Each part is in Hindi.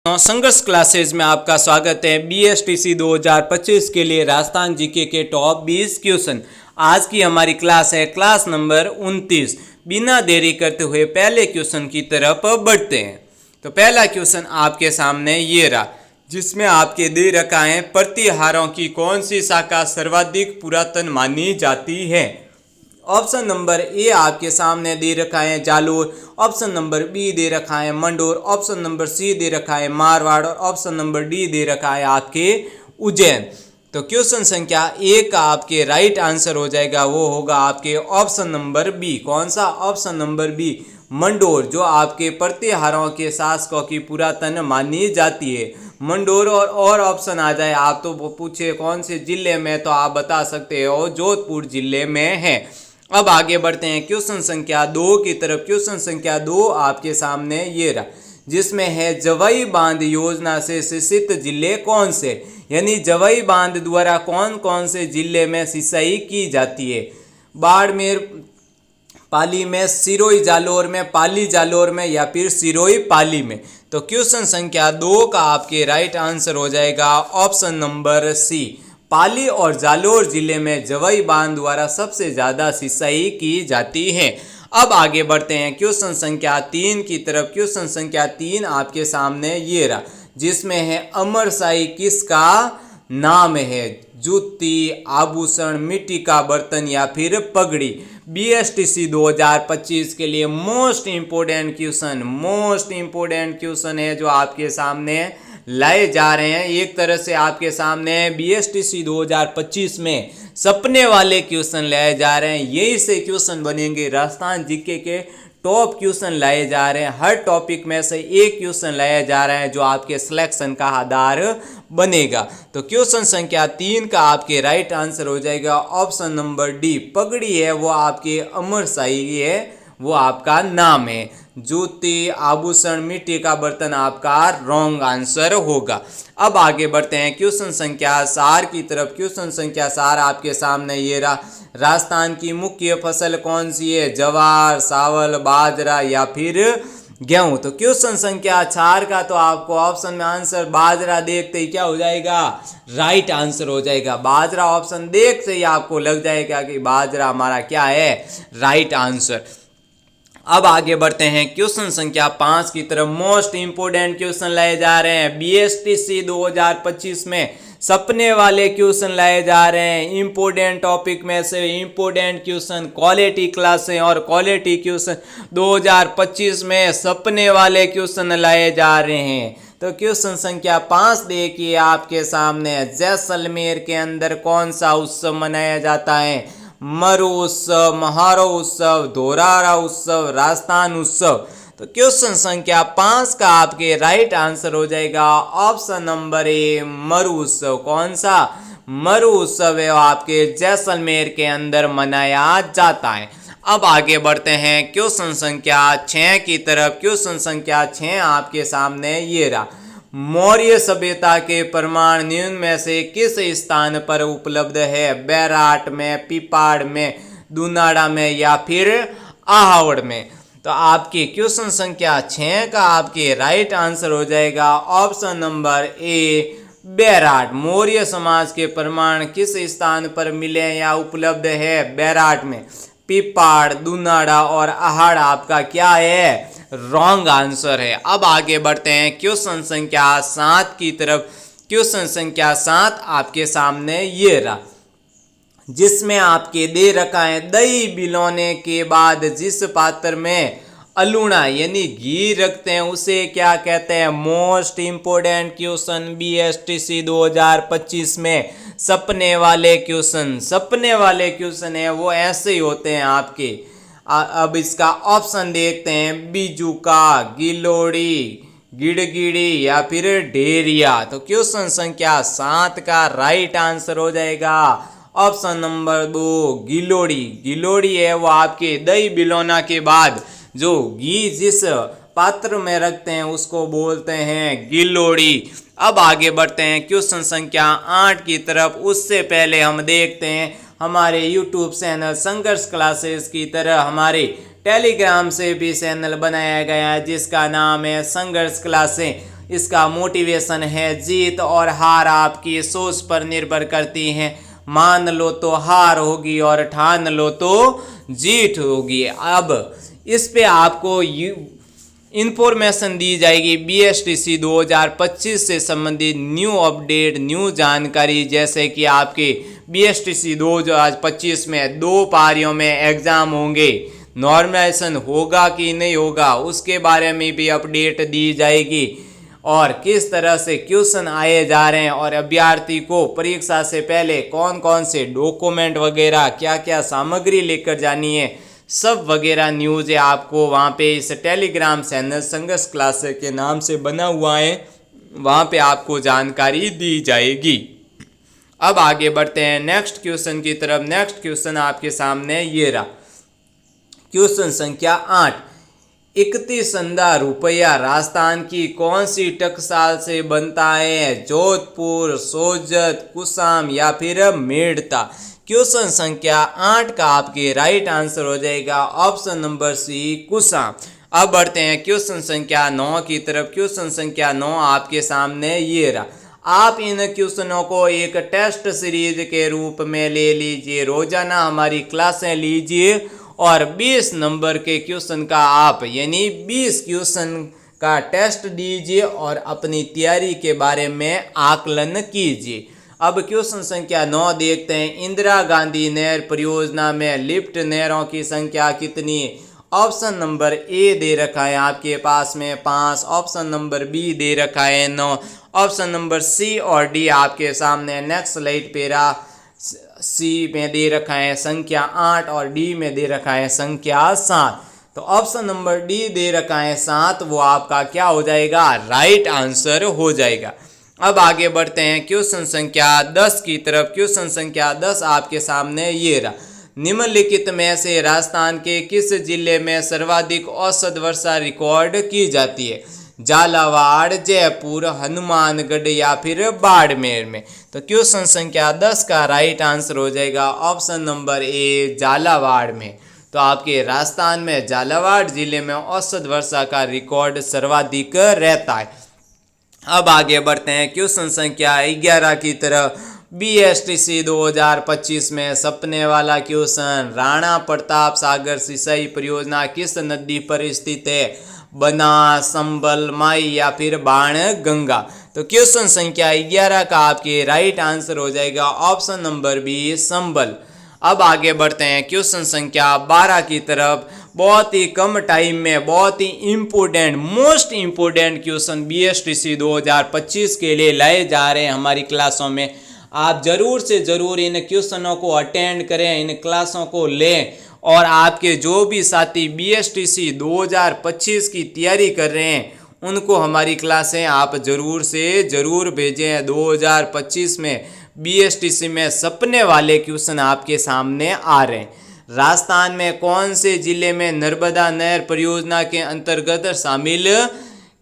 संघर्ष क्लासेज में आपका स्वागत है। BSTC 2025 के लिए राजस्थान जीके के टॉप 20 क्वेश्चन। आज की हमारी क्लास है क्लास नंबर 29। बिना देरी करते हुए पहले क्वेश्चन की तरफ बढ़ते हैं। तो पहला क्वेश्चन आपके सामने ये रहा, जिसमें आपके दे रखा है प्रतिहारों की कौन सी शाखा सर्वाधिक पुरातन मानी जाती है। ऑप्शन नंबर ए आपके सामने दे रखा है जालोर, ऑप्शन नंबर बी दे रखा है मंडोर, ऑप्शन नंबर सी दे रखा है मारवाड़ और ऑप्शन नंबर डी दे रखा है आपके उज्जैन। तो क्वेश्चन संख्या ए का आपके राइट आंसर हो जाएगा, वो होगा आपके ऑप्शन नंबर बी। कौन सा? ऑप्शन नंबर बी, मंडोर, जो आपके प्रतिहारों के शासकों की पुरातन मानी जाती है। मंडोर और ऑप्शन आ जाए आप तो पूछे कौन से जिले में, तो आप बता सकते हो जोधपुर जिले में है। अब आगे बढ़ते हैं क्वेश्चन संख्या 2 की तरफ। क्वेश्चन संख्या 2 आपके सामने ये रहा, जिसमें है जवाई बांध योजना से सिंचित जिले कौन से, यानी जवाई बांध द्वारा कौन कौन से जिले में सिंचाई की जाती है। बाड़मेर पाली में, सिरोही जालोर में, पाली जालोर में या फिर सिरोही पाली में। तो क्वेश्चन संख्या 2 का आपके राइट आंसर हो जाएगा ऑप्शन नंबर सी। पाली और जालोर जिले में जवाई बांध द्वारा सबसे ज़्यादा सिंचाई की जाती है। अब आगे बढ़ते हैं क्वेश्चन संख्या 3 की तरफ। क्वेश्चन संख्या 3 आपके सामने ये रहा, जिसमें है अमरशाही किसका नाम है। जूती, आभूषण, मिट्टी का बर्तन या फिर पगड़ी। BSTC 2025 के लिए मोस्ट इम्पोर्टेंट क्वेश्चन है जो आपके सामने लाए जा रहे हैं। एक तरह से आपके सामने BSTC 2025 में सपने वाले क्वेश्चन लाए जा रहे हैं। यही से क्वेश्चन बनेंगे, राजस्थान जीके के टॉप क्वेश्चन लाए जा रहे हैं। हर टॉपिक में से एक क्वेश्चन लाया जा रहा है जो आपके सिलेक्शन का आधार बनेगा। तो क्वेश्चन संख्या 3 का आपके राइट आंसर हो जाएगा ऑप्शन नंबर डी। पगड़ी है वो आपके अमरशाही है, वो आपका नाम है। जूती, आभूषण, मिट्टी का बर्तन आपका रॉन्ग आंसर होगा। अब आगे बढ़ते हैं क्वेश्चन संख्या 4 की तरफ। क्वेश्चन संख्या 4 आपके सामने ये रहा, राजस्थान की मुख्य फसल कौन सी है। जवार, चावल, बाजरा या फिर गेहूं। तो क्वेश्चन संख्या 4 का तो आपको ऑप्शन में आंसर बाजरा देखते ही क्या हो जाएगा, राइट आंसर हो जाएगा। बाजरा ऑप्शन देखते ही आपको लग जाएगा कि बाजरा हमारा क्या है, राइट आंसर। अब आगे बढ़ते हैं क्वेश्चन संख्या 5 की तरफ। मोस्ट इंपोर्टेंट क्वेश्चन लाए जा रहे हैं BSTC 2025 में। सपने वाले क्वेश्चन लाए जा रहे हैं। इंपोर्टेंट टॉपिक में से इंपोर्टेंट क्वेश्चन, क्वालिटी क्लासें और क्वालिटी क्वेश्चन 2025 में सपने वाले क्वेश्चन लाए जा रहे हैं। तो क्वेश्चन संख्या 5 देखिए आपके सामने, जैसलमेर के अंदर कौन सा उत्सव मनाया जाता है। मरु उत्सव, महारो उत्सव, धोरारा उत्सव, राजस्थान उत्सव। तो क्वेश्चन संख्या 5 का आपके राइट आंसर हो जाएगा ऑप्शन नंबर ए, मरु उत्सव। कौन सा? मरु उत्सव है आपके जैसलमेर के अंदर मनाया जाता है। अब आगे बढ़ते हैं क्वेश्चन संख्या 6 की तरफ। क्वेश्चन संख्या 6 आपके सामने ये रहा, मौर्य सभ्यता के प्रमाण निम्न में से किस स्थान पर उपलब्ध है। बैराट में, पिपाड़ में, दुनाड़ा में या फिर आहावड़ में। तो आपकी क्वेश्चन संख्या 6 का आपके राइट आंसर हो जाएगा option number A, Bairat. Maurya समाज के प्रमाण किस स्थान पर मिले या उपलब्ध है। बैराट में। पिपाड़, दुनाड़ा और आहाड़ आपका क्या है, रॉन्ग आंसर है। अब आगे बढ़ते हैं क्वेश्चन संख्या 7 की तरफ। क्वेश्चन संख्या 7 आपके सामने ये रहा, जिसमें आपके दे रखा है दही बिलोने के बाद जिस पात्र में अलूणा यानी घी रखते हैं उसे क्या कहते हैं। मोस्ट इंपोर्टेंट क्वेश्चन BSTC 2025 में सपने वाले क्वेश्चन है वो ऐसे ही होते हैं आपके। अब इसका ऑप्शन देखते हैं, बीजुका, गिलोड़ी, गिड़गिड़ी या फिर ढेरिया। तो क्वेश्चन संख्या 7 का राइट आंसर हो जाएगा ऑप्शन नंबर 2, गिलोड़ी। गिलोड़ी है वो आपके दही बिलोना के बाद जो घी जिस पात्र में रखते हैं उसको बोलते हैं गिलोड़ी। अब आगे बढ़ते हैं क्वेश्चन संख्या 8 की तरफ। उससे पहले हम देखते हैं हमारे YouTube चैनल संघर्ष क्लासेस की तरह हमारे टेलीग्राम से भी चैनल बनाया गया है जिसका नाम है संघर्ष क्लासेस। इसका मोटिवेशन है जीत और हार आपकी सोच पर निर्भर करती है। मान लो तो हार होगी और ठान लो तो जीत होगी। अब इस पे आपको इंफॉर्मेशन दी जाएगी BSTC 2025 से संबंधित न्यू अपडेट, न्यू जानकारी, जैसे कि आपके BSTC 2025 में 2 पारियों में एग्जाम होंगे, नॉर्मलाइजेशन होगा कि नहीं होगा उसके बारे में भी अपडेट दी जाएगी, और किस तरह से क्वेश्चन आए जा रहे हैं, और अभ्यर्थी को परीक्षा से पहले कौन कौन से डॉक्यूमेंट वगैरह क्या क्या सामग्री लेकर जानी है, सब वगैरह न्यूज़ है आपको वहाँ पे इस टेलीग्राम चैनल संघर्ष क्लास के नाम से बना हुआ है, वहाँ पे आपको जानकारी दी जाएगी। अब आगे बढ़ते हैं नेक्स्ट क्वेश्चन की तरफ। नेक्स्ट क्वेश्चन आपके सामने ये रहा, क्वेश्चन संख्या 8। 31 रुपया राजस्थान की कौन सी टकसाल से बनता है? जोधपुर, सोजत, कुसाम या फिर मेड़ता। क्वेश्चन संख्या 8 का आपके राइट आंसर हो जाएगा ऑप्शन नंबर सी, कुसाम। अब बढ़ते हैं क्वेश्चन संख्या 9 की तरफ। क्वेश्चन संख्या 9 आपके सामने ये रहा। आप इन क्वेश्चनों को एक टेस्ट सीरीज के रूप में ले लीजिए, रोजाना हमारी क्लासें लीजिए और 20 नंबर के क्वेश्चन का आप यानी 20 क्वेश्चन का टेस्ट दीजिए और अपनी तैयारी के बारे में आकलन कीजिए। अब क्वेश्चन संख्या 9 देखते हैं। इंदिरा गांधी नहर परियोजना में लिफ्ट नहरों की संख्या कितनी है? ऑप्शन नंबर ए दे रखा है आपके पास में 5, ऑप्शन नंबर बी दे रखा है 9, ऑप्शन नंबर सी और डी आपके सामने नेक्स्ट स्लाइड पे रहा। सी में दे रखा है संख्या 8 और डी में दे रखा है संख्या 7। तो ऑप्शन नंबर डी दे रखा है 7, वो आपका क्या हो जाएगा? राइट आंसर हो जाएगा। अब आगे बढ़ते हैं क्वेश्चन संख्या 10 की तरफ। क्वेश्चन संख्या 10 आपके सामने ये रहा। निम्नलिखित में से राजस्थान के किस जिले में सर्वाधिक औसत वर्षा रिकॉर्ड की जाती है? झालावाड़, जयपुर, हनुमानगढ़ या फिर बाड़मेर में। तो क्वेश्चन संख्या 10 का राइट आंसर हो जाएगा ऑप्शन नंबर ए, झालावाड़ में। तो आपके राजस्थान में झालावाड़ जिले में औसत वर्षा का रिकॉर्ड सर्वाधिक रहता है। अब आगे बढ़ते हैं क्वेश्चन संख्या 11 की तरफ। BSTC 2025 में सपने वाला क्वेश्चन, राणा प्रताप सागर सिंचाई परियोजना किस नदी पर स्थित है? बनास, संबल, माई या फिर बाण गंगा। तो क्वेश्चन संख्या 11 का आपके राइट आंसर हो जाएगा ऑप्शन नंबर बी, संबल। अब आगे बढ़ते हैं क्वेश्चन संख्या 12 की तरफ। बहुत ही कम टाइम में बहुत ही important, most important question BSTC 2025 के लिए लाए जा रहे हैं हमारी क्लासों में। आप जरूर से जरूर इन क्वेश्चनों को अटेंड करें, इन क्लासों को लें, और आपके जो भी साथी BSTC 2025 की तैयारी कर रहे हैं उनको हमारी क्लासें आप जरूर से जरूर भेजें। 2025 में BSTC में सपने वाले क्वेश्चन आपके सामने आ रहे हैं। राजस्थान में कौन से जिले में नर्मदा नहर परियोजना के अंतर्गत शामिल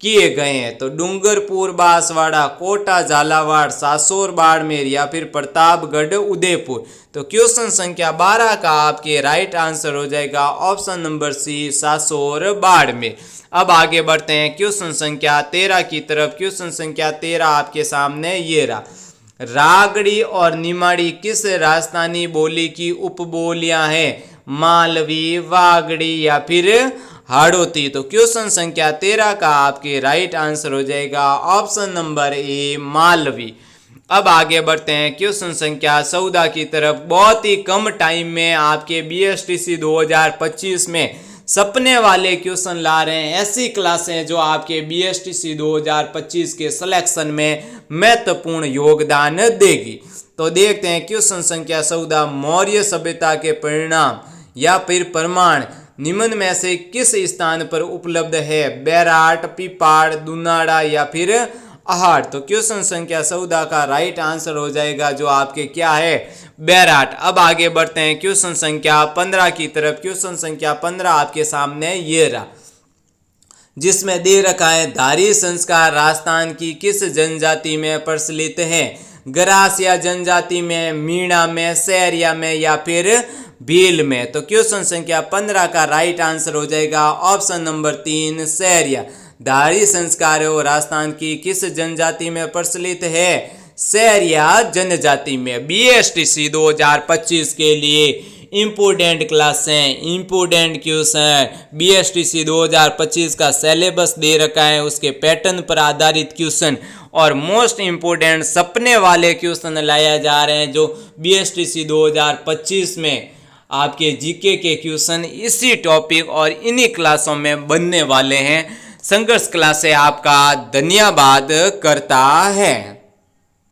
किए गए हैं? तो डूंगरपुर, बांसवाड़ा, कोटा, झालावाड़, सासोर, बाड़मेर या फिर प्रतापगढ़, उदयपुर। तो क्वेश्चन संख्या 12 का आपके राइट आंसर हो जाएगा ऑप्शन नंबर सी, सासोर, बाड़मेर। अब आगे बढ़ते हैं क्वेश्चन संख्या 13 की तरफ। क्वेश्चन संख्या 13 आपके सामने ये रहा। रागड़ी और निमाड़ी किस राजस्थानी बोली की उपबोलियां हैं? मालवी, वागड़ी या फिर हाड़ौती। तो क्वेश्चन संख्या 13 का आपके राइट आंसर हो जाएगा ऑप्शन नंबर ए, मालवी। अब आगे बढ़ते हैं क्वेश्चन संख्या 14 की तरफ। बहुत ही कम टाइम में आपके BSTC 2025 में सपने वाले क्वेश्चन ला रहे हैं, ऐसी क्लासें जो आपके BSTC 2025 के सिलेक्शन में महत्वपूर्ण योगदान देगी। तो देखते हैं क्वेश्चन संख्या 14। मौर्य सभ्यता के परिणाम या फिर प्रमाण निम्न में से किस स्थान पर उपलब्ध है? बैराट, पिपाड़, दुनाड़ा या फिर अहाड़। तो क्वेश्चन संख्या 14 का राइट आंसर हो जाएगा जो आपके क्या है? बैराट। अब आगे बढ़ते हैं क्वेश्चन संख्या 15 की तरफ। क्वेश्चन संख्या 15 आपके सामने ये रहा, जिसमें दे रखा है धारी संस्कार राजस्थान की किस जनजाति में प्रचलित है? गरासिया जनजाति में, मीणा में, सहरिया में या फिर भील में। तो क्वेश्चन संख्या 15 का राइट आंसर हो जाएगा ऑप्शन नंबर 3, सहरिया। धारी संस्कार है वो राजस्थान की किस जनजाति में प्रचलित है? शहर या जनजाति में। बीएसटीसी 2025 के लिए इम्पोर्टेंट क्लास हैं, इम्पोर्टेंट क्वेश्चन। बीएसटीसी 2025 का सिलेबस दे रखा है, उसके पैटर्न पर आधारित क्वेश्चन और मोस्ट इम्पोर्टेंट सपने वाले क्वेश्चन लाया जा रहे हैं, जो बीएसटीसी 2025 में आपके जीके के क्वेश्चन इसी टॉपिक और इन्हीं क्लासों में बनने वाले हैं। संघर्ष क्लास से आपका धन्यवाद करता है।